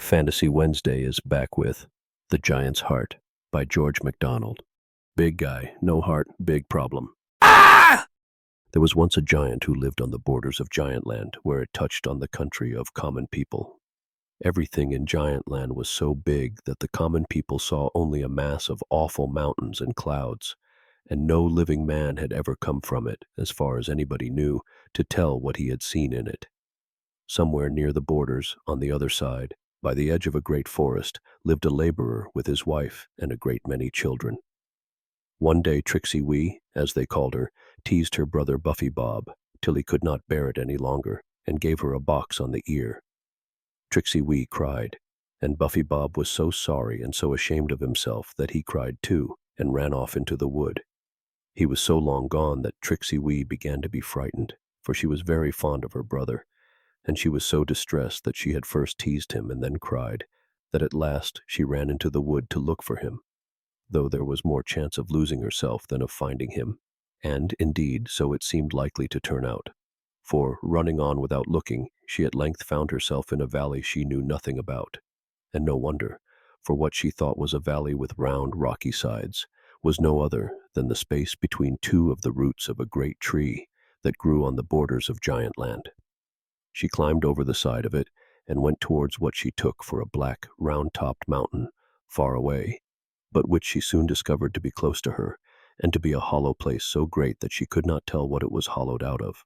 Fantasy Wednesday is back with The Giant's Heart by George MacDonald. Big guy, no heart, big problem. There was once a giant who lived on the borders of Giantland, where it touched on the country of common people. Everything in Giantland was so big that the common people saw only a mass of awful mountains and clouds, and no living man had ever come from it, as far as anybody knew, to tell what he had seen in it. Somewhere near the borders, on the other side, by the edge of a great forest, lived a laborer with his wife and a great many children. One day Trixie Wee, as they called her, teased her brother Buffy Bob till he could not bear it any longer, and gave her a box on the ear. Trixie Wee cried, and Buffy Bob was so sorry and so ashamed of himself that he cried too, and ran off into the wood. He was so long gone that Trixie Wee began to be frightened, for she was very fond of her brother, and she was so distressed that she had first teased him and then cried, that at last she ran into the wood to look for him, though there was more chance of losing herself than of finding him, and, indeed, so it seemed likely to turn out. For, running on without looking, she at length found herself in a valley she knew nothing about. And no wonder, for what she thought was a valley with round, rocky sides was no other than the space between two of the roots of a great tree that grew on the borders of Giantland. She climbed over the side of it and went towards what she took for a black, round-topped mountain far away, but which she soon discovered to be close to her, and to be a hollow place so great that she could not tell what it was hollowed out of.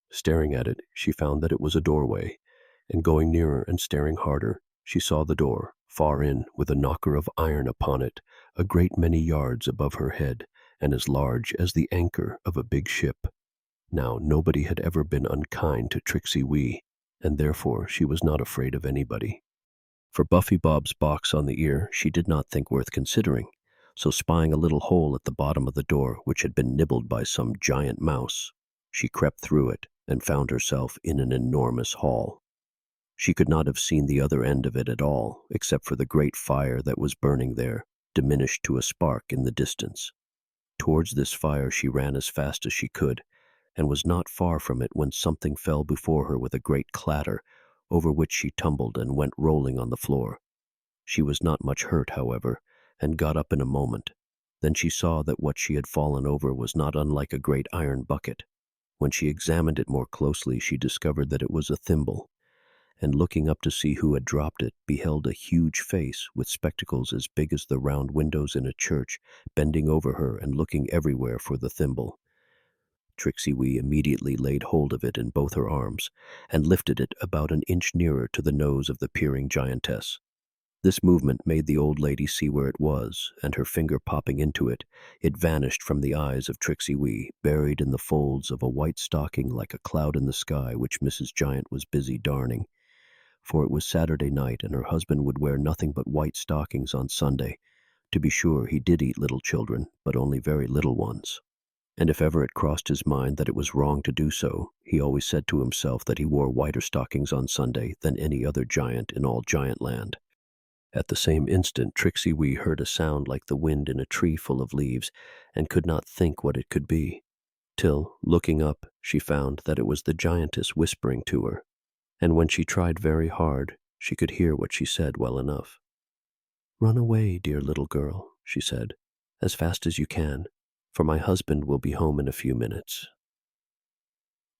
Staring at it, she found that it was a doorway, and going nearer and staring harder, she saw the door, far in, with a knocker of iron upon it, a great many yards above her head, and as large as the anchor of a big ship. Now, nobody had ever been unkind to Trixie Wee, and therefore she was not afraid of anybody. For Buffy Bob's box on the ear she did not think worth considering, so spying a little hole at the bottom of the door which had been nibbled by some giant mouse, she crept through it and found herself in an enormous hall. She could not have seen the other end of it at all, except for the great fire that was burning there, diminished to a spark in the distance. Towards this fire she ran as fast as she could, and was not far from it when something fell before her with a great clatter, over which she tumbled and went rolling on the floor. She was not much hurt, however, and got up in a moment. Then she saw that what she had fallen over was not unlike a great iron bucket. When she examined it more closely, she discovered that it was a thimble, and looking up to see who had dropped it, beheld a huge face with spectacles as big as the round windows in a church, bending over her and looking everywhere for the thimble. Trixie Wee immediately laid hold of it in both her arms, and lifted it about an inch nearer to the nose of the peering giantess. This movement made the old lady see where it was, and her finger popping into it, it vanished from the eyes of Trixie Wee, buried in the folds of a white stocking like a cloud in the sky which Mrs. Giant was busy darning. For it was Saturday night, and her husband would wear nothing but white stockings on Sunday. To be sure, he did eat little children, but only very little ones. And if ever it crossed his mind that it was wrong to do so, he always said to himself that he wore whiter stockings on Sunday than any other giant in all Giantland. At the same instant Trixie Wee heard a sound like the wind in a tree full of leaves, and could not think what it could be, till, looking up, she found that it was the giantess whispering to her, and when she tried very hard, she could hear what she said well enough. "Run away, dear little girl," she said, "as fast as you can, for my husband will be home in a few minutes."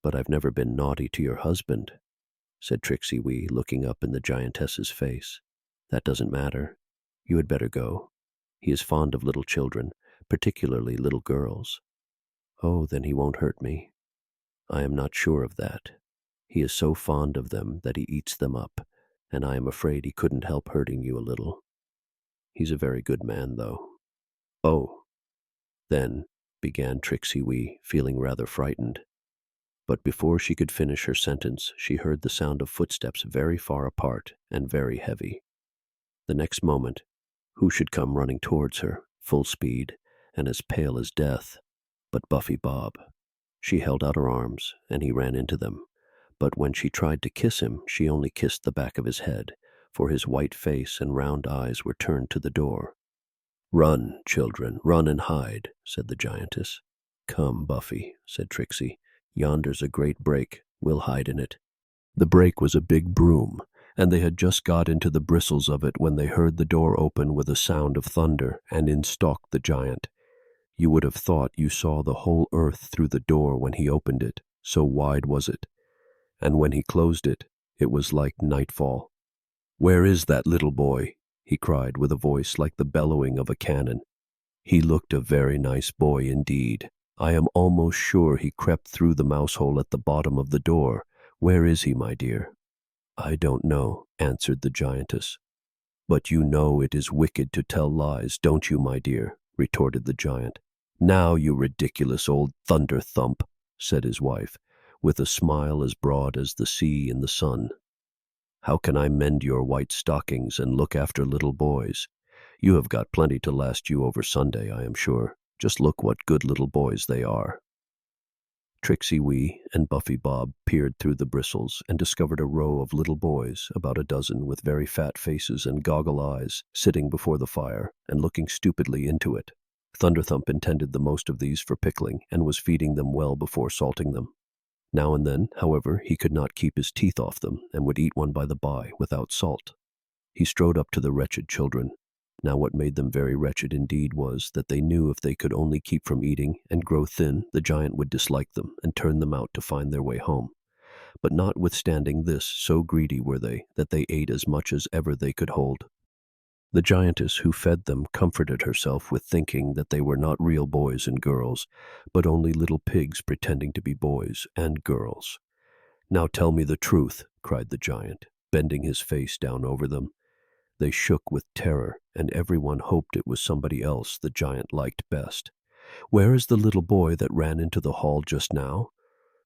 "But I've never been naughty to your husband," said Trixie Wee, looking up in the giantess's face. "That doesn't matter. You had better go. He is fond of little children, particularly little girls." "Oh, then he won't hurt me." "I am not sure of that. He is so fond of them that he eats them up, and I am afraid he couldn't help hurting you a little. He's a very good man, though." "Oh, then," began Trixie Wee, feeling rather frightened. But before she could finish her sentence, she heard the sound of footsteps very far apart and very heavy. The next moment, who should come running towards her, full speed, and as pale as death, but Buffy Bob. She held out her arms, and he ran into them. But when she tried to kiss him, she only kissed the back of his head, for his white face and round eyes were turned to the door. "Run, children, run and hide," said the giantess. "Come, Buffy," said Trixie. "Yonder's a great break. We'll hide in it." The break was a big broom, and they had just got into the bristles of it when they heard the door open with a sound of thunder, and in stalked the giant. You would have thought you saw the whole earth through the door when he opened it, so wide was it. And when he closed it, it was like nightfall. "Where is that little boy?" he cried with a voice like the bellowing of a cannon. He looked a very nice boy indeed. I am almost sure he crept through the mouse hole at the bottom of the door. Where is he, my dear? "I don't know," answered the giantess. "But you know it is wicked to tell lies, don't you, my dear?" retorted the giant. "Now, you ridiculous old thunder thump," said his wife, with a smile as broad as the sea in the sun. "How can I mend your white stockings and look after little boys? You have got plenty to last you over Sunday, I am sure. Just look what good little boys they are." Tricksey Wee and Buffy Bob peered through the bristles and discovered a row of little boys, about a dozen, with very fat faces and goggle eyes, sitting before the fire and looking stupidly into it. Thunderthump intended the most of these for pickling and was feeding them well before salting them. Now and then, however, he could not keep his teeth off them and would eat one by the by without salt. He strode up to the wretched children. Now what made them very wretched indeed was that they knew if they could only keep from eating and grow thin, the giant would dislike them and turn them out to find their way home. But notwithstanding this, so greedy were they that they ate as much as ever they could hold. The giantess who fed them comforted herself with thinking that they were not real boys and girls, but only little pigs pretending to be boys and girls. "Now tell me the truth," cried the giant, bending his face down over them. They shook with terror, and everyone hoped it was somebody else the giant liked best. "Where is the little boy that ran into the hall just now?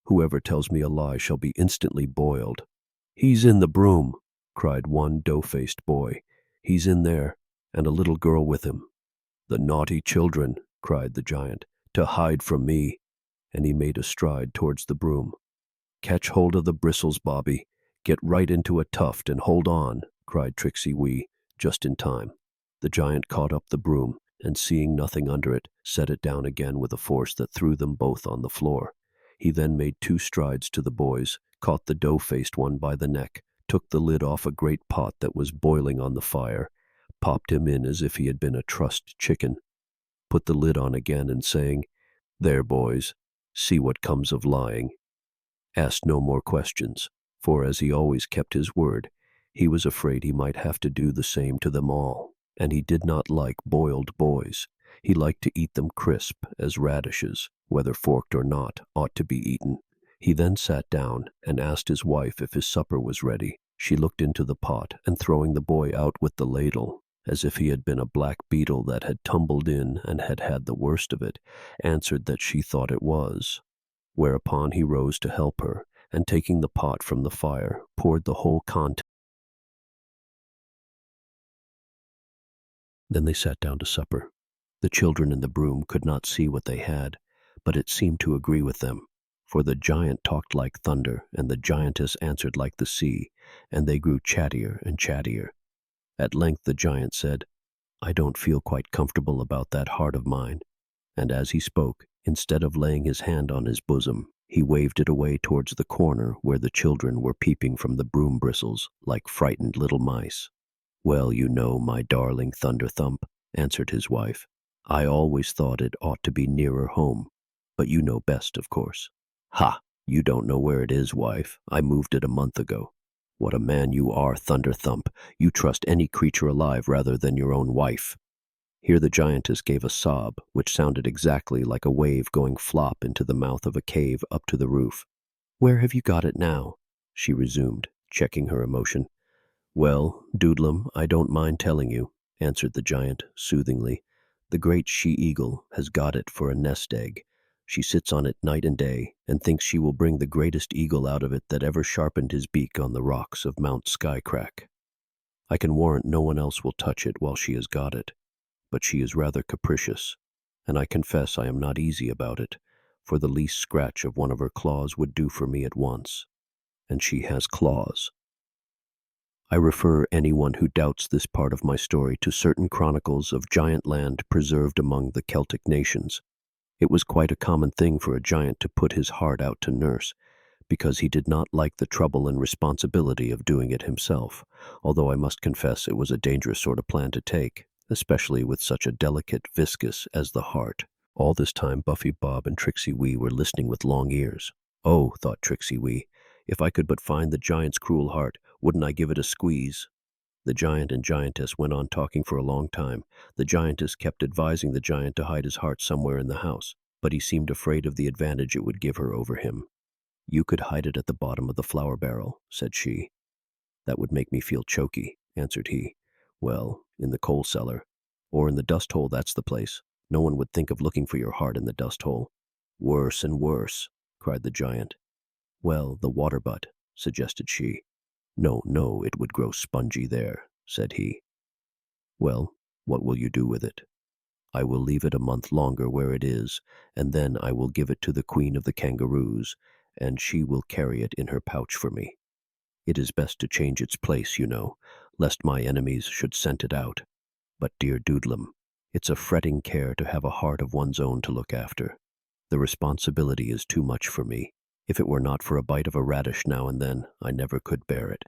Whoever tells me a lie shall be instantly boiled." "He's in the broom," cried one dough-faced boy. "He's in there, and a little girl with him." "The naughty children," cried the giant, "to hide from me," and he made a stride towards the broom. "Catch hold of the bristles, Bobby. Get right into a tuft and hold on," cried Tricksey Wee, just in time. The giant caught up the broom, and seeing nothing under it, set it down again with a force that threw them both on the floor. He then made 2 strides to the boys, caught the dough-faced one by the neck, took the lid off a great pot that was boiling on the fire, popped him in as if he had been a trussed chicken, put the lid on again, and saying, "There, boys, see what comes of lying," asked no more questions, for as he always kept his word, he was afraid he might have to do the same to them all, and he did not like boiled boys. He liked to eat them crisp, as radishes, whether forked or not, ought to be eaten. He then sat down and asked his wife if his supper was ready. She looked into the pot, and throwing the boy out with the ladle, as if he had been a black beetle that had tumbled in and had had the worst of it, answered that she thought it was. Whereupon he rose to help her, and taking the pot from the fire, poured the whole contents. Then they sat down to supper. The children in the broom could not see what they had, but it seemed to agree with them, for the giant talked like thunder, and the giantess answered like the sea, and they grew chattier and chattier. At length the giant said, "I don't feel quite comfortable about that heart of mine," and as he spoke, instead of laying his hand on his bosom, he waved it away towards the corner where the children were peeping from the broom bristles like frightened little mice. "Well, you know, my darling Thunderthump," answered his wife, "I always thought it ought to be nearer home, but you know best, of course." "Ha! You don't know where it is, wife. I moved it a month ago." "What a man you are, Thunderthump. You trust any creature alive rather than your own wife." Here the giantess gave a sob, which sounded exactly like a wave going flop into the mouth of a cave up to the roof. "Where have you got it now?" she resumed, checking her emotion. "Well, Doodlem, I don't mind telling you," answered the giant, soothingly. "The great she-eagle has got it for a nest egg. She sits on it night and day, and thinks she will bring the greatest eagle out of it that ever sharpened his beak on the rocks of Mount Skycrack. I can warrant no one else will touch it while she has got it, but she is rather capricious, and I confess I am not easy about it, for the least scratch of one of her claws would do for me at once. And she has claws. I refer anyone who doubts this part of my story to certain chronicles of giant land preserved among the Celtic nations. It was quite a common thing for a giant to put his heart out to nurse, because he did not like the trouble and responsibility of doing it himself, although I must confess it was a dangerous sort of plan to take, especially with such a delicate viscous as the heart. All this time Buffy Bob and Trixie Wee were listening with long ears. Oh, thought Trixie Wee, if I could but find the giant's cruel heart, wouldn't I give it a squeeze? The giant and giantess went on talking for a long time. The giantess kept advising the giant to hide his heart somewhere in the house, but he seemed afraid of the advantage it would give her over him. You could hide it at the bottom of the flour barrel, said she. That would make me feel choky, answered he. Well, in the coal cellar, or in the dust hole, that's the place. No one would think of looking for your heart in the dust hole. Worse and worse, cried the giant. Well, the water butt, suggested she. No, no, it would grow spongy there, said he. Well, what will you do with it? I will leave it a month longer where it is, and then I will give it to the queen of the kangaroos, and she will carry it in her pouch for me. It is best to change its place, you know, lest my enemies should scent it out. But, dear Doodlem, it's a fretting care to have a heart of one's own to look after. The responsibility is too much for me. If it were not for a bite of a radish now and then, I never could bear it.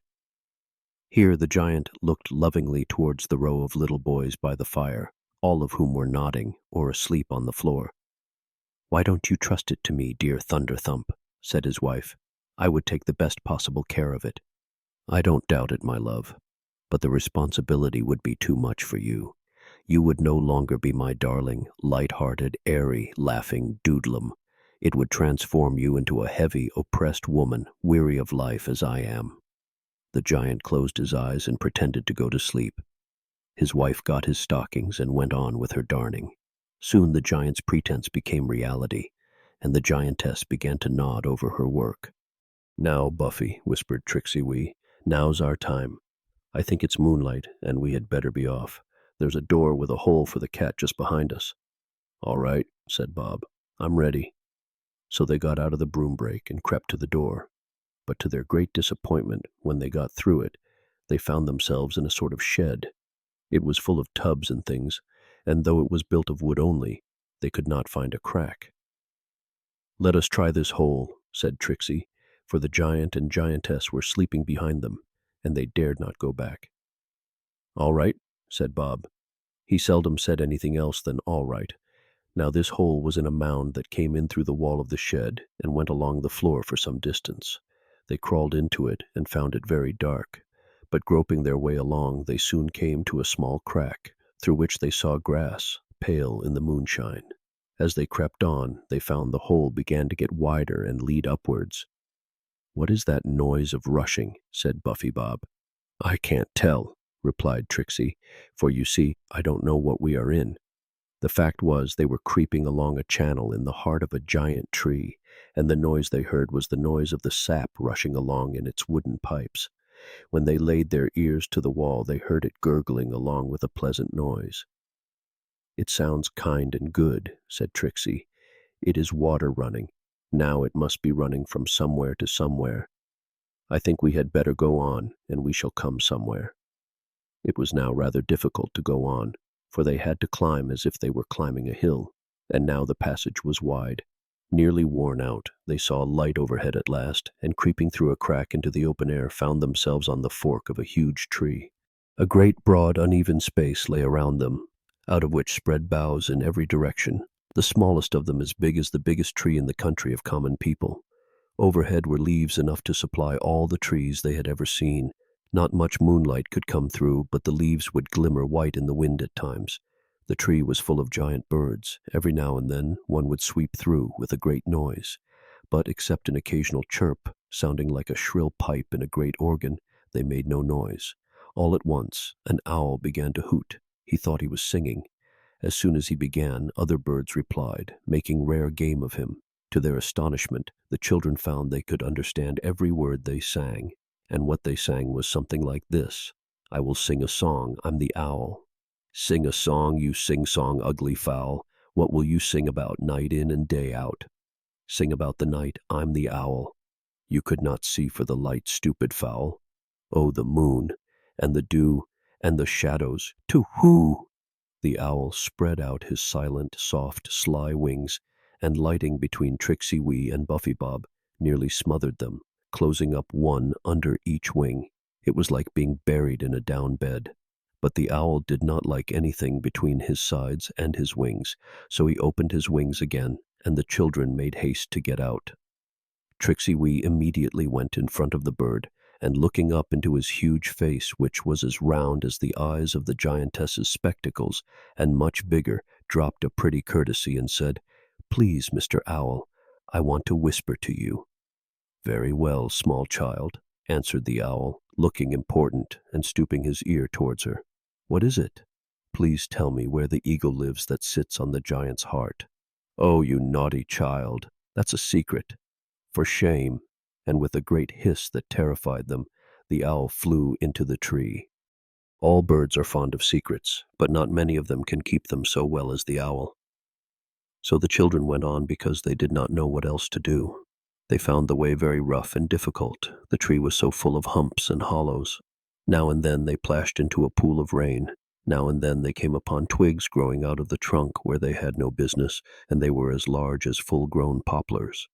Here the giant looked lovingly towards the row of little boys by the fire, all of whom were nodding or asleep on the floor. Why don't you trust it to me, dear Thunder Thump? Said his wife. I would take the best possible care of it. I don't doubt it, my love, but the responsibility would be too much for you. You would no longer be my darling, light-hearted, airy, laughing Doodlem. It would transform you into a heavy, oppressed woman, weary of life as I am. The giant closed his eyes and pretended to go to sleep. His wife got his stockings and went on with her darning. Soon the giant's pretense became reality, and the giantess began to nod over her work. Now, Buffy, whispered Trixie Wee, now's our time. I think it's moonlight, and we had better be off. There's a door with a hole for the cat just behind us. All right, said Bob. I'm ready. So they got out of the broom brake and crept to the door. But to their great disappointment, when they got through it, they found themselves in a sort of shed. It was full of tubs and things, and though it was built of wood only, they could not find a crack. Let us try this hole, said Trixie, for the giant and giantess were sleeping behind them, and they dared not go back. All right, said Bob. He seldom said anything else than all right. Now this hole was in a mound that came in through the wall of the shed and went along the floor for some distance. They crawled into it and found it very dark, but groping their way along, they soon came to a small crack, through which they saw grass, pale in the moonshine. As they crept on, they found the hole began to get wider and lead upwards. What is that noise of rushing? Said Buffy Bob. I can't tell, replied Trixie, for you see, I don't know what we are in. The fact was they were creeping along a channel in the heart of a giant tree, and the noise they heard was the noise of the sap rushing along in its wooden pipes. When they laid their ears to the wall, they heard it gurgling along with a pleasant noise. It sounds kind and good, said Trixie. It is water running. Now it must be running from somewhere to somewhere. I think we had better go on, and we shall come somewhere. It was now rather difficult to go on, for they had to climb as if they were climbing a hill, and now the passage was wide. Nearly worn out, they saw a light overhead at last, and creeping through a crack into the open air, found themselves on the fork of a huge tree. A great, broad, uneven space lay around them, out of which spread boughs in every direction, the smallest of them as big as the biggest tree in the country of common people. Overhead were leaves enough to supply all the trees they had ever seen. Not much moonlight could come through, but the leaves would glimmer white in the wind at times. The tree was full of giant birds. Every now and then one would sweep through with a great noise, but except an occasional chirp, sounding like a shrill pipe in a great organ, they made no noise. All at once, an owl began to hoot. He thought he was singing. As soon as he began, other birds replied, making rare game of him. To their astonishment, the children found they could understand every word they sang, and what they sang was something like this: I will sing a song, I'm the owl. Sing a song, you sing-song ugly fowl. What will you sing about night in and day out? Sing about the night, I'm the owl. You could not see for the light, stupid fowl. Oh, the moon, and the dew, and the shadows, to-hoo! The owl spread out his silent, soft, sly wings, and lighting between Trixie Wee and Buffy Bob, nearly smothered them, closing up one under each wing. It was like being buried in a down bed. But the owl did not like anything between his sides and his wings, so he opened his wings again, and the children made haste to get out. Tricksey Wee immediately went in front of the bird, and looking up into his huge face, which was as round as the eyes of the giantess's spectacles, and much bigger, dropped a pretty courtesy and said, "Please, Mr. Owl, I want to whisper to you." "Very well, small child," answered the owl, looking important and stooping his ear towards her. "What is it? Please tell me where the eagle lives that sits on the giant's heart." "Oh, you naughty child, that's a secret." "For shame," and with a great hiss that terrified them, the owl flew into the tree. All birds are fond of secrets, but not many of them can keep them so well as the owl. So the children went on because they did not know what else to do. They found the way very rough and difficult. The tree was so full of humps and hollows. Now and then they plashed into a pool of rain. Now and then they came upon twigs growing out of the trunk where they had no business, and they were as large as full-grown poplars.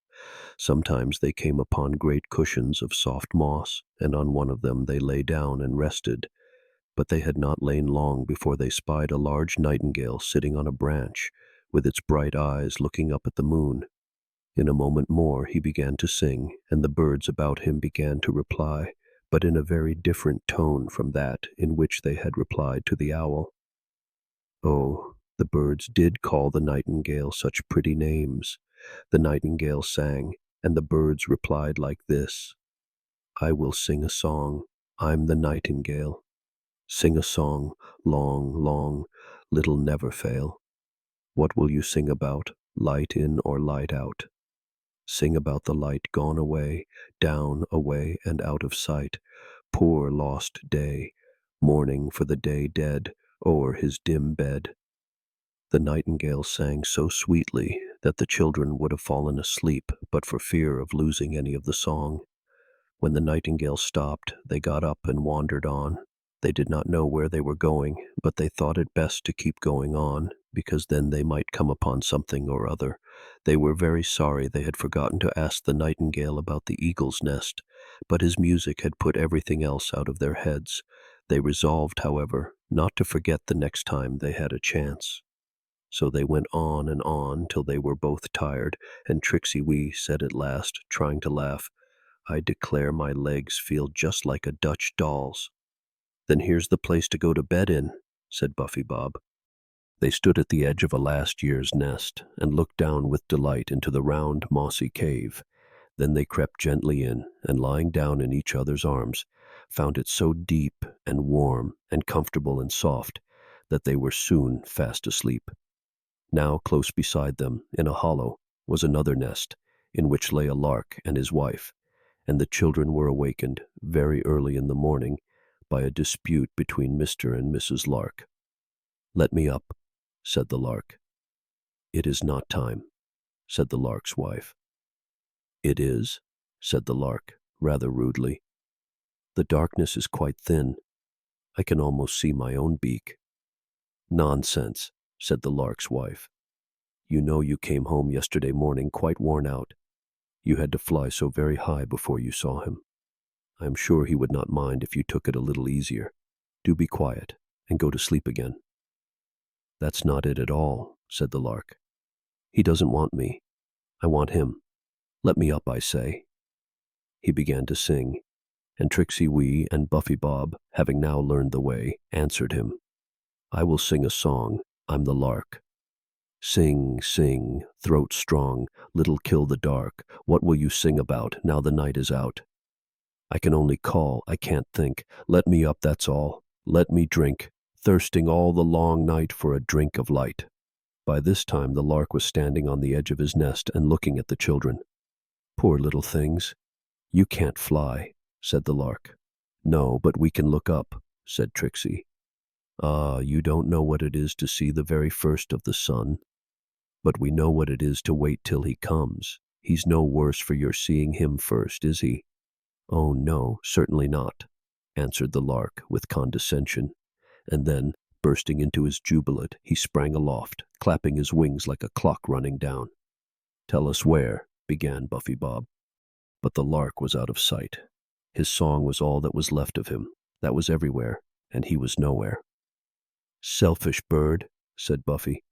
Sometimes they came upon great cushions of soft moss, and on one of them they lay down and rested. But they had not lain long before they spied a large nightingale sitting on a branch, with its bright eyes looking up at the moon. In a moment more he began to sing, and the birds about him began to reply, but in a very different tone from that in which they had replied to the owl. Oh, the birds did call the nightingale such pretty names. The nightingale sang, and the birds replied like this: "I will sing a song, I'm the nightingale. Sing a song, long, long, little never fail. What will you sing about, light in or light out? Sing about the light gone away, down, away, and out of sight. Poor lost day, mourning for the day dead, o'er his dim bed." The nightingale sang so sweetly that the children would have fallen asleep but for fear of losing any of the song. When the nightingale stopped, they got up and wandered on. They did not know where they were going, but they thought it best to keep going on, because then they might come upon something or other. They were very sorry they had forgotten to ask the nightingale about the eagle's nest, but his music had put everything else out of their heads. They resolved, however, not to forget the next time they had a chance. So they went on and on till they were both tired, and Tricksey Wee said at last, trying to laugh, "I declare my legs feel just like a Dutch doll's." "Then here's the place to go to bed in," said Buffy Bob. They stood at the edge of a last year's nest, and looked down with delight into the round, mossy cave. Then they crept gently in, and lying down in each other's arms, found it so deep and warm and comfortable and soft that they were soon fast asleep. Now close beside them, in a hollow, was another nest, in which lay a lark and his wife, and the children were awakened very early in the morning by a dispute between Mr. and Mrs. Lark. "Let me up," said the lark. "It is not time," said the lark's wife. "It is," said the lark, rather rudely. "The darkness is quite thin. I can almost see my own beak." "Nonsense," said the lark's wife. "You know you came home yesterday morning quite worn out. You had to fly so very high before you saw him. I am sure he would not mind if you took it a little easier. Do be quiet, and go to sleep again." "That's not it at all," said the lark. "He doesn't want me. I want him. Let me up, I say." He began to sing, and Tricksey Wee and Buffy Bob, having now learned the way, answered him. "I will sing a song, I'm the lark. Sing, sing, throat strong, little kill the dark. What will you sing about now the night is out? I can only call, I can't think. Let me up, that's all. Let me drink, thirsting all the long night for a drink of light." By this time the lark was standing on the edge of his nest and looking at the children. "Poor little things. You can't fly," said the lark. "No, but we can look up," said Tricksey. "Ah, you don't know what it is to see the very first of the sun. But we know what it is to wait till he comes. He's no worse for your seeing him first, is he?" "Oh, no, certainly not," answered the lark with condescension, and then, bursting into his jubilant, he sprang aloft, clapping his wings like a clock running down. "Tell us where," began Buffy Bob. But the lark was out of sight. His song was all that was left of him. That was everywhere, and he was nowhere. "Selfish bird," said Buffy.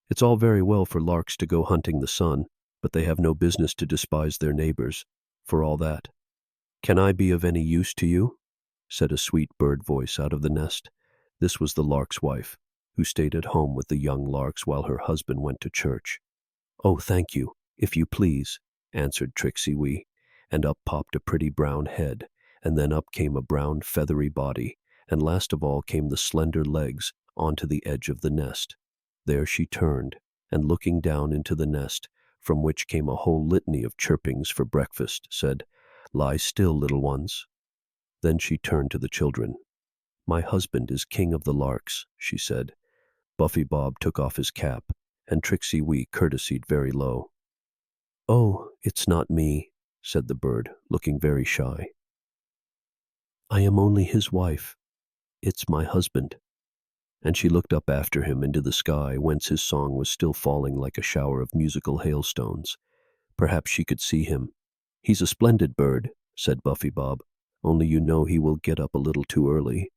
"It's all very well for larks to go hunting the sun, but they have no business to despise their neighbors, for all that." "Can I be of any use to you?" said a sweet bird voice out of the nest. This was the lark's wife, who stayed at home with the young larks while her husband went to church. "Oh, thank you, if you please," answered Tricksy Wee, and up popped a pretty brown head, and then up came a brown feathery body, and last of all came the slender legs onto the edge of the nest. There she turned, and looking down into the nest, from which came a whole litany of chirpings for breakfast, said, "Lie still, little ones." Then she turned to the children. "My husband is king of the larks," she said. Buffy Bob took off his cap, and Tricksy Wee courtesied very low. "Oh, it's not me," said the bird, looking very shy. "I am only his wife. It's my husband." And she looked up after him into the sky, whence his song was still falling like a shower of musical hailstones. Perhaps she could see him. "He's a splendid bird," said Buffy Bob, "only you know he will get up a little too early."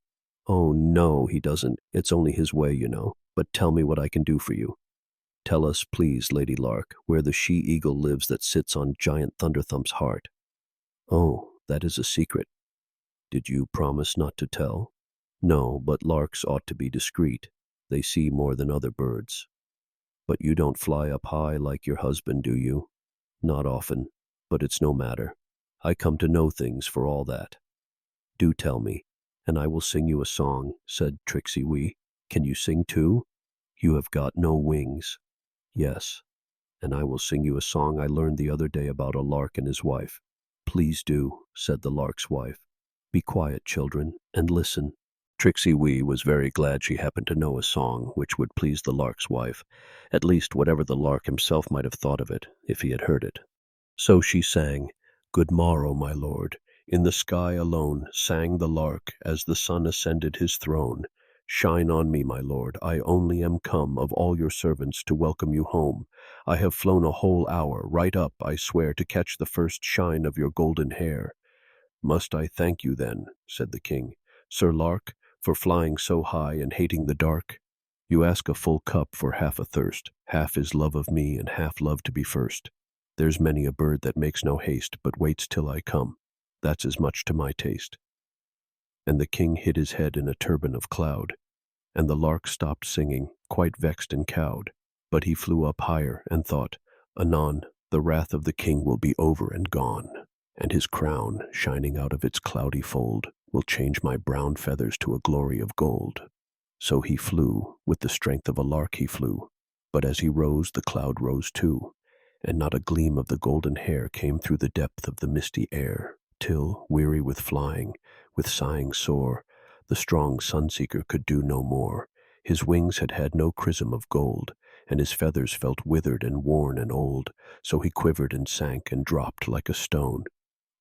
"Oh, no, he doesn't. It's only his way, you know. But tell me what I can do for you." "Tell us, please, Lady Lark, where the she-eagle lives that sits on Giant Thunderthump's heart." "Oh, that is a secret." "Did you promise not to tell?" "No, but larks ought to be discreet. They see more than other birds." "But you don't fly up high like your husband, do you?" "Not often, but it's no matter. I come to know things for all that." "Do tell me, and I will sing you a song," said Tricksy Wee. "Can you sing too?" "You have got no wings." "Yes, and I will sing you a song I learned the other day about a lark and his wife." "Please do," said the lark's wife. "Be quiet, children, and listen." Tricksy Wee was very glad she happened to know a song which would please the lark's wife, at least whatever the lark himself might have thought of it, if he had heard it. So she sang, "Good morrow, my lord. In the sky alone sang the lark as the sun ascended his throne. Shine on me, my lord, I only am come of all your servants to welcome you home. I have flown a whole hour, right up, I swear, to catch the first shine of your golden hair." "Must I thank you then," said the king, "Sir Lark, for flying so high and hating the dark? You ask a full cup for half a thirst. Half is love of me and half love to be first. There's many a bird that makes no haste, but waits till I come. That's as much to my taste." And the king hid his head in a turban of cloud, and the lark stopped singing, quite vexed and cowed. But he flew up higher, and thought, "Anon, the wrath of the king will be over and gone, and his crown, shining out of its cloudy fold, will change my brown feathers to a glory of gold." So he flew, with the strength of a lark he flew, but as he rose the cloud rose too, and not a gleam of the golden hair came through the depth of the misty air, till, weary with flying, with sighing sore, the strong sun-seeker could do no more. His wings had had no chrism of gold, and his feathers felt withered and worn and old, so he quivered and sank and dropped like a stone.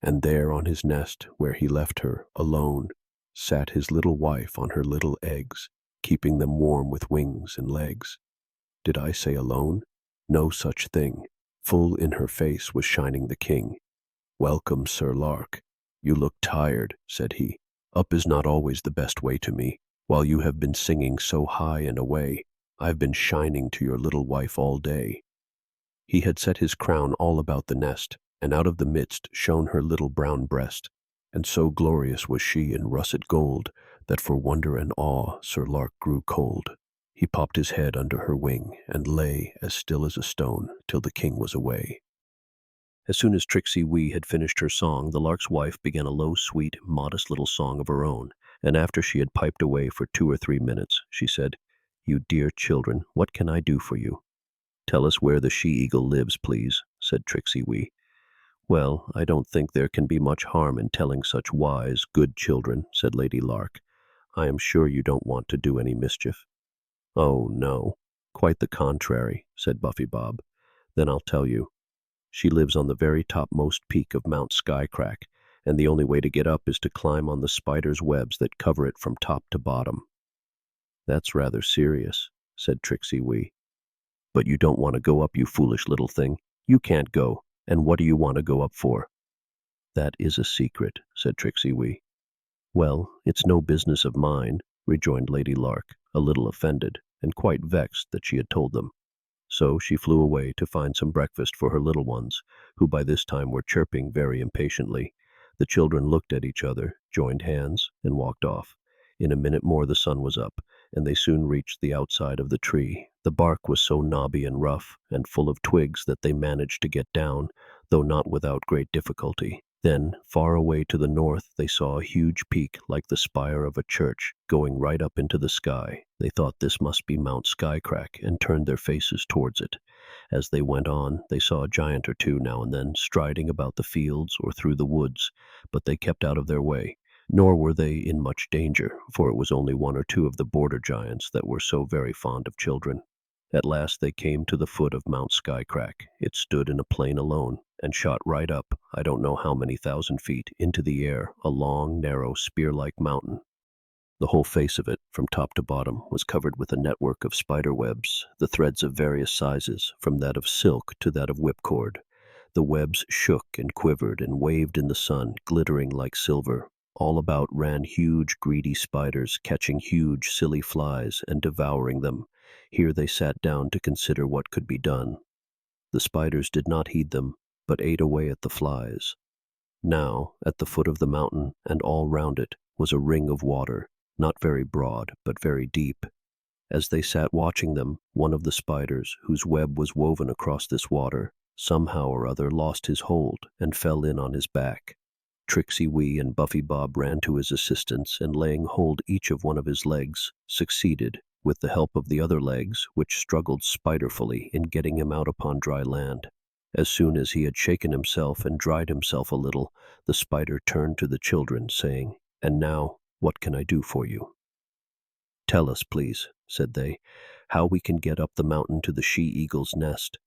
And there on his nest, where he left her, alone, sat his little wife on her little eggs, keeping them warm with wings and legs. Did I say alone? No such thing. Full in her face was shining the king. "Welcome, Sir Lark. You look tired," said he. "Up is not always the best way to me. While you have been singing so high and away, I've been shining to your little wife all day." He had set his crown all about the nest, and out of the midst shone her little brown breast, and so glorious was she in russet gold, that for wonder and awe Sir Lark grew cold. He popped his head under her wing, and lay as still as a stone till the king was away. As soon as Tricksy Wee had finished her song, the lark's wife began a low, sweet, modest little song of her own, and after she had piped away for 2 or 3 minutes, she said, "You dear children, what can I do for you?" "Tell us where the she-eagle lives, please," said Tricksy Wee. "Well, I don't think there can be much harm in telling such wise, good children," said Lady Lark. "I am sure you don't want to do any mischief." "Oh, no, quite the contrary," said Buffy Bob. "Then I'll tell you. She lives on the very topmost peak of Mount Skycrack, and the only way to get up is to climb on the spider's webs that cover it from top to bottom." "That's rather serious," said Tricksy Wee. "But you don't want to go up, you foolish little thing. You can't go, and what do you want to go up for?" That is a secret, said Trixie Wee. Well, it's no business of mine, rejoined Lady Lark, a little offended, and quite vexed that she had told them. So she flew away to find some breakfast for her little ones, who by this time were chirping very impatiently. The children looked at each other, joined hands, and walked off. In a minute more the sun was up, and they soon reached the outside of the tree. The bark was so knobby and rough, and full of twigs that they managed to get down, though not without great difficulty. Then, far away to the north, they saw a huge peak like the spire of a church, going right up into the sky. They thought this must be Mount Skycrack, and turned their faces towards it. As they went on, they saw a giant or two now and then striding about the fields or through the woods, but they kept out of their way. Nor were they in much danger, for it was only one or two of the border giants that were so very fond of children. At last they came to the foot of Mount Skycrack. It stood in a plain alone, and shot right up, I don't know how many thousand feet, into the air, a long, narrow, spear-like mountain. The whole face of it, from top to bottom, was covered with a network of spider webs, the threads of various sizes, from that of silk to that of whipcord. The webs shook and quivered and waved in the sun, glittering like silver. All about ran huge, greedy spiders, catching huge, silly flies and devouring them. Here they sat down to consider what could be done. The spiders did not heed them, but ate away at the flies. Now, at the foot of the mountain, and all round it, was a ring of water, not very broad, but very deep. As they sat watching them, one of the spiders, whose web was woven across this water, somehow or other lost his hold and fell in on his back. Trixie Wee and Buffy Bob ran to his assistance, and laying hold each of one of his legs, succeeded, with the help of the other legs, which struggled spiderfully, in getting him out upon dry land. As soon as he had shaken himself and dried himself a little, the spider turned to the children, saying, "And now, what can I do for you?" "Tell us, please," said they, "how we can get up the mountain to the she-eagle's nest."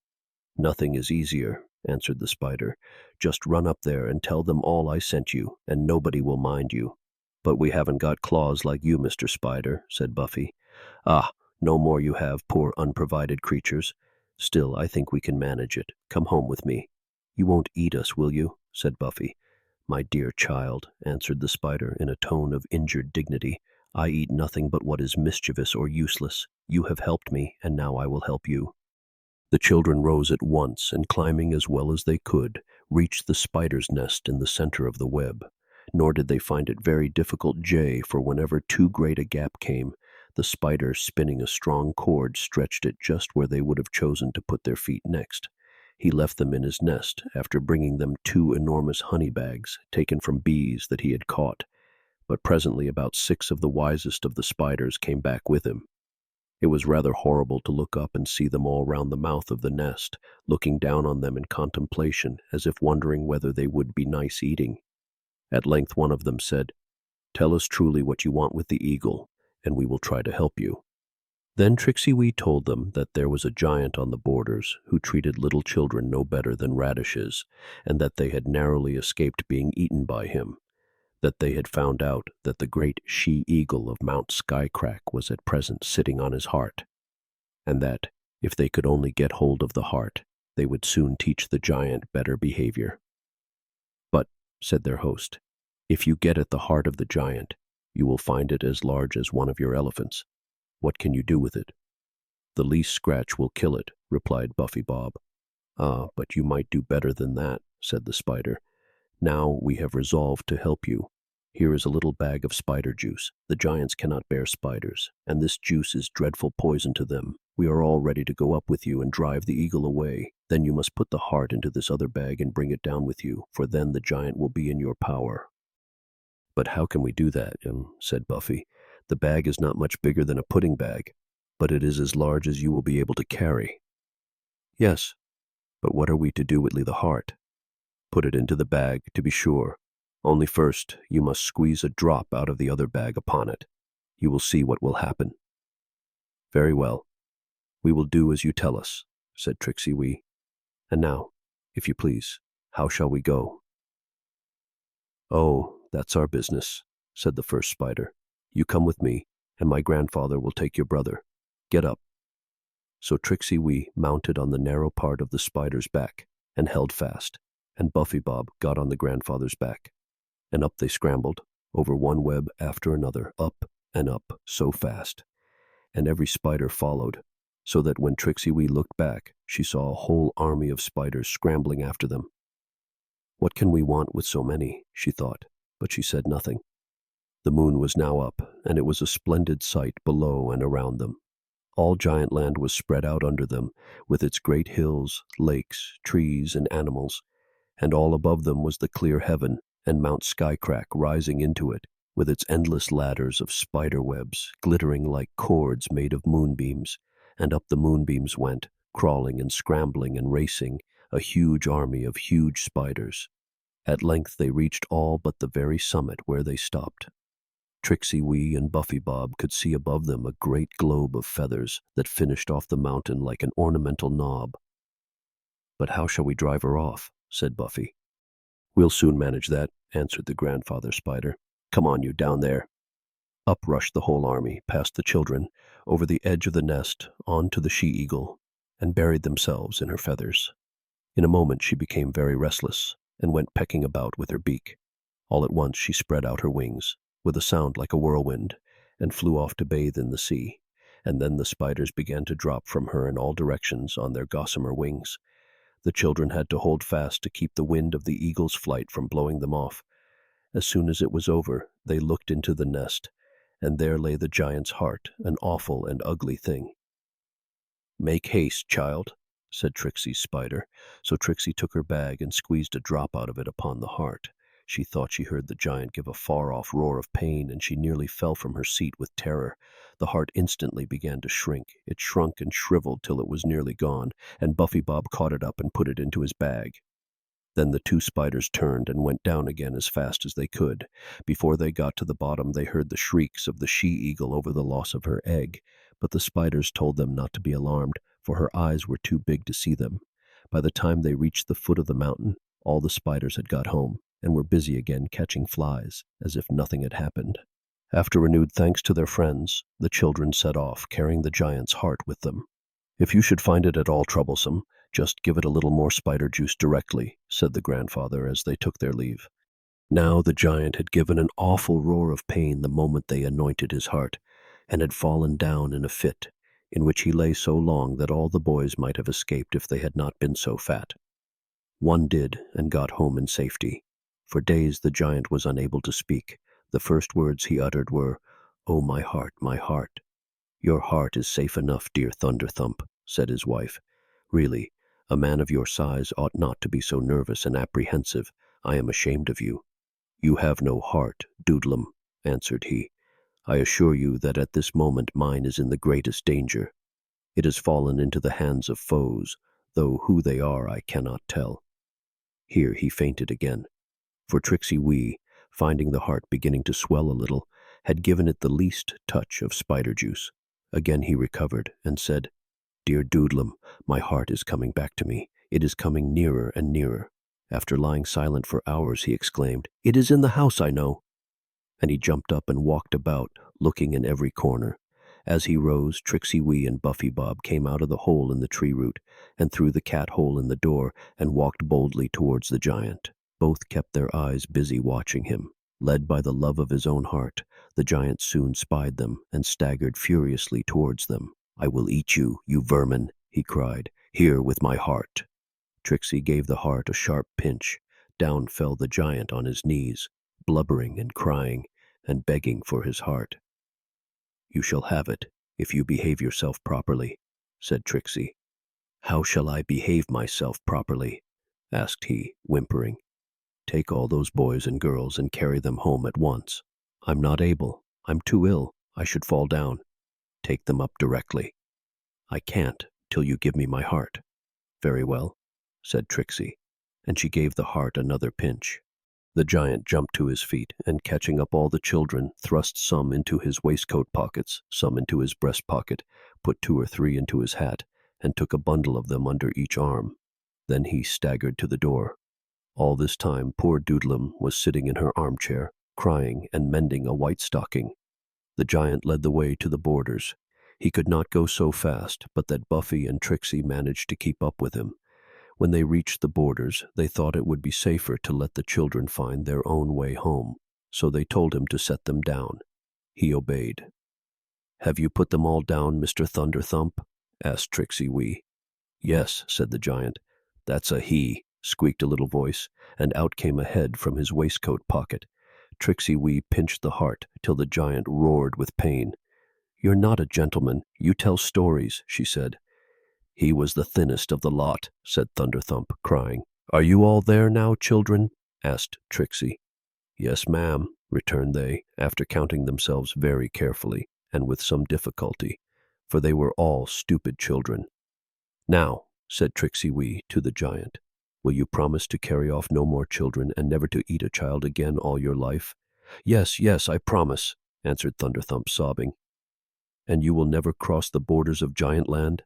"Nothing is easier," answered the spider. "Just run up there and tell them all I sent you, and nobody will mind you." "But we haven't got claws like you, Mr. Spider," said Buffy. "Ah, no more you have, poor unprovided creatures. Still, I think we can manage it. Come home with me." "You won't eat us, will you?" said Buffy. "My dear child," answered the spider in a tone of injured dignity, "I eat nothing but what is mischievous or useless. You have helped me, and now I will help you." The children rose at once, and climbing as well as they could, reached the spider's nest in the center of the web. Nor did they find it very difficult, for whenever too great a gap came, the spider, spinning a strong cord, stretched it just where they would have chosen to put their feet next. He left them in his nest, after bringing them 2 enormous honey bags, taken from bees that he had caught. But presently about 6 of the wisest of the spiders came back with him. It was rather horrible to look up and see them all round the mouth of the nest, looking down on them in contemplation, as if wondering whether they would be nice eating. At length one of them said, "Tell us truly what you want with the eagle, and we will try to help you." Then Trixie Wee told them that there was a giant on the borders who treated little children no better than radishes, and that they had narrowly escaped being eaten by him. That they had found out that the great she-eagle of Mount Skycrack was at present sitting on his heart, and that, if they could only get hold of the heart, they would soon teach the giant better behavior. "But," said their host, "if you get at the heart of the giant, you will find it as large as one of your elephants. What can you do with it?" "The least scratch will kill it," replied Buffy Bob. "Ah, but you might do better than that," said the spider. "Now we have resolved to help you. Here is a little bag of spider juice. The giants cannot bear spiders, and this juice is dreadful poison to them. We are all ready to go up with you and drive the eagle away. Then you must put the heart into this other bag and bring it down with you, for then the giant will be in your power." "But how can we do that?" said Buffy. "The bag is not much bigger than a pudding bag, but it is as large as you will be able to carry." "Yes, but what are we to do with the heart?" "Put it into the bag, to be sure. Only first you must squeeze a drop out of the other bag upon it. You will see what will happen." "Very well. We will do as you tell us," said Trixie Wee. "And now, if you please, how shall we go?" "Oh, that's our business," said the first spider. "You come with me, and my grandfather will take your brother. Get up." So Trixie Wee mounted on the narrow part of the spider's back, and held fast, and Buffy Bob got on the grandfather's back. And up they scrambled, over one web after another, up and up, so fast. And every spider followed, so that when Trixie Wee looked back, she saw a whole army of spiders scrambling after them. What can we want with so many, she thought, but she said nothing. The moon was now up, and it was a splendid sight below and around them. All Giantland was spread out under them, with its great hills, lakes, trees, and animals, and all above them was the clear heaven, and Mount Skycrack rising into it, with its endless ladders of spider webs, glittering like cords made of moonbeams, and up the moonbeams went, crawling and scrambling and racing, a huge army of huge spiders. At length they reached all but the very summit, where they stopped. Trixie Wee and Buffy Bob could see above them a great globe of feathers that finished off the mountain like an ornamental knob. "But how shall we drive her off?" said Buffy. "We'll soon manage that," answered the grandfather spider. "Come on, you down there." Up rushed the whole army, past the children, over the edge of the nest, on to the she-eagle, and buried themselves in her feathers. In a moment she became very restless, and went pecking about with her beak. All at once she spread out her wings, with a sound like a whirlwind, and flew off to bathe in the sea, and then the spiders began to drop from her in all directions on their gossamer wings. The children had to hold fast to keep the wind of the eagle's flight from blowing them off. As soon as it was over, they looked into the nest, and there lay the giant's heart, an awful and ugly thing. "Make haste, child," said Trixie's spider. So Trixie took her bag and squeezed a drop out of it upon the heart. She thought she heard the giant give a far-off roar of pain, and she nearly fell from her seat with terror. The heart instantly began to shrink. It shrunk and shriveled till it was nearly gone, and Buffy Bob caught it up and put it into his bag. Then the two spiders turned and went down again as fast as they could. Before they got to the bottom, they heard the shrieks of the she-eagle over the loss of her egg, but the spiders told them not to be alarmed, for her eyes were too big to see them. By the time they reached the foot of the mountain, all the spiders had got home, and were busy again catching flies, as if nothing had happened. After renewed thanks to their friends, the children set off, carrying the giant's heart with them. "If you should find it at all troublesome, just give it a little more spider juice directly," said the grandfather as they took their leave. Now the giant had given an awful roar of pain the moment they anointed his heart, and had fallen down in a fit, in which he lay so long that all the boys might have escaped if they had not been so fat. One did, and got home in safety. For days the giant was unable to speak. The first words he uttered were, "Oh, my heart, my heart." "Your heart is safe enough, dear Thunderthump," said his wife. "Really, a man of your size ought not to be so nervous and apprehensive. I am ashamed of you." "You have no heart, Doodlum," answered he. "I assure you that at this moment mine is in the greatest danger. It has fallen into the hands of foes, though who they are I cannot tell." Here he fainted again, for Trixie Wee, finding the heart beginning to swell a little, had given it the least touch of spider juice. Again he recovered, and said, "Dear Doodlum, my heart is coming back to me. It is coming nearer and nearer." After lying silent for hours, he exclaimed, "It is in the house, I know." And he jumped up and walked about, looking in every corner. As he rose, Trixie Wee and Buffy Bob came out of the hole in the tree root, and through the cat hole in the door, and walked boldly towards the giant. Both kept their eyes busy watching him. Led by the love of his own heart, the giant soon spied them, and staggered furiously towards them. "I will eat you, you vermin," he cried. "Here with my heart." Trixie gave the heart a sharp pinch. Down fell the giant on his knees, blubbering and crying, and begging for his heart. "You shall have it, if you behave yourself properly," said Trixie. "How shall I behave myself properly?" asked he, whimpering. "Take all those boys and girls and carry them home at once." "I'm not able. I'm too ill. I should fall down." "Take them up directly." "I can't till you give me my heart." "Very well," said Trixie, and she gave the heart another pinch. The giant jumped to his feet, and catching up all the children, thrust some into his waistcoat pockets, some into his breast pocket, put 2 or 3 into his hat, and took a bundle of them under each arm. Then he staggered to the door. All this time poor Doodlum was sitting in her armchair, crying and mending a white stocking. The giant led the way to the borders. He could not go so fast but that Buffy and Trixie managed to keep up with him. When they reached the borders, they thought it would be safer to let the children find their own way home, so they told him to set them down. He obeyed. "Have you put them all down, Mr. Thunderthump?" asked Tricksy Wee. "Yes," said the giant. "That's a he," squeaked a little voice, and out came a head from his waistcoat pocket. Tricksy Wee pinched the heart till the giant roared with pain. "You're not a gentleman. You tell stories," she said. "He was the thinnest of the lot," said Thunderthump, crying. "Are you all there now, children?" asked Tricksy. "Yes, ma'am," returned they, after counting themselves very carefully, and with some difficulty, for they were all stupid children. "Now," said Tricksy Wee to the giant, "will you promise to carry off no more children and never to eat a child again all your life?" "Yes, yes, I promise," answered Thunderthump, sobbing. "And you will never cross the borders of Giant Land?"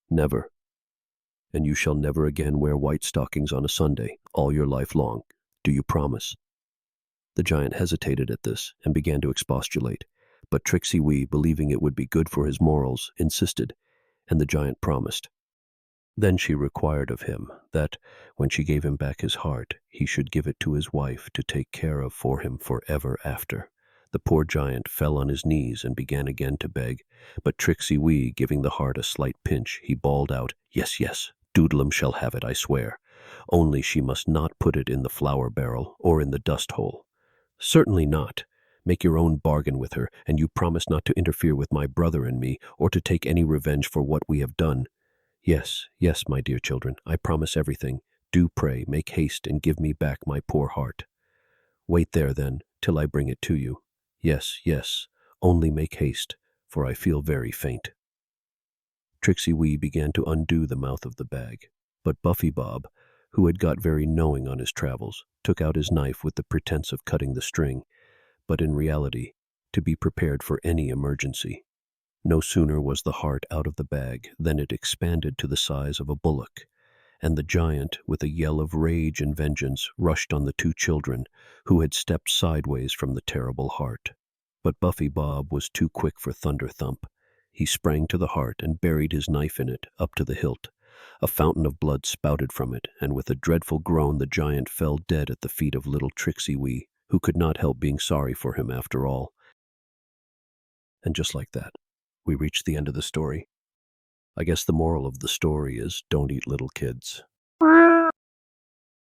"Never." "And you shall never again wear white stockings on a Sunday, all your life long. Do you promise?" The giant hesitated at this, and began to expostulate, but Tricksy Wee, believing it would be good for his morals, insisted, and the giant promised. Then she required of him that, when she gave him back his heart, he should give it to his wife to take care of for him forever after. The poor giant fell on his knees and began again to beg, but Tricksy Wee, giving the heart a slight pinch, he bawled out, "Yes, yes, Doodlem shall have it, I swear. Only she must not put it in the flour barrel or in the dust hole." "Certainly not. Make your own bargain with her, and you promise not to interfere with my brother and me, or to take any revenge for what we have done." "Yes, yes, my dear children, I promise everything. Do pray, make haste, and give me back my poor heart." "Wait there, then, till I bring it to you." "Yes, yes, only make haste, for I feel very faint." Tricksy Wee began to undo the mouth of the bag, but Buffy Bob, who had got very knowing on his travels, took out his knife with the pretense of cutting the string, but in reality to be prepared for any emergency. No sooner was the heart out of the bag than it expanded to the size of a bullock, and the giant, with a yell of rage and vengeance, rushed on the two children, who had stepped sideways from the terrible heart. But Buffy Bob was too quick for Thunderthump. He sprang to the heart and buried his knife in it up to the hilt. A fountain of blood spouted from it, and with a dreadful groan the giant fell dead at the feet of little Tricksy Wee, who could not help being sorry for him after all. And just like that, we reached the end of the story. I guess the moral of the story is don't eat little kids.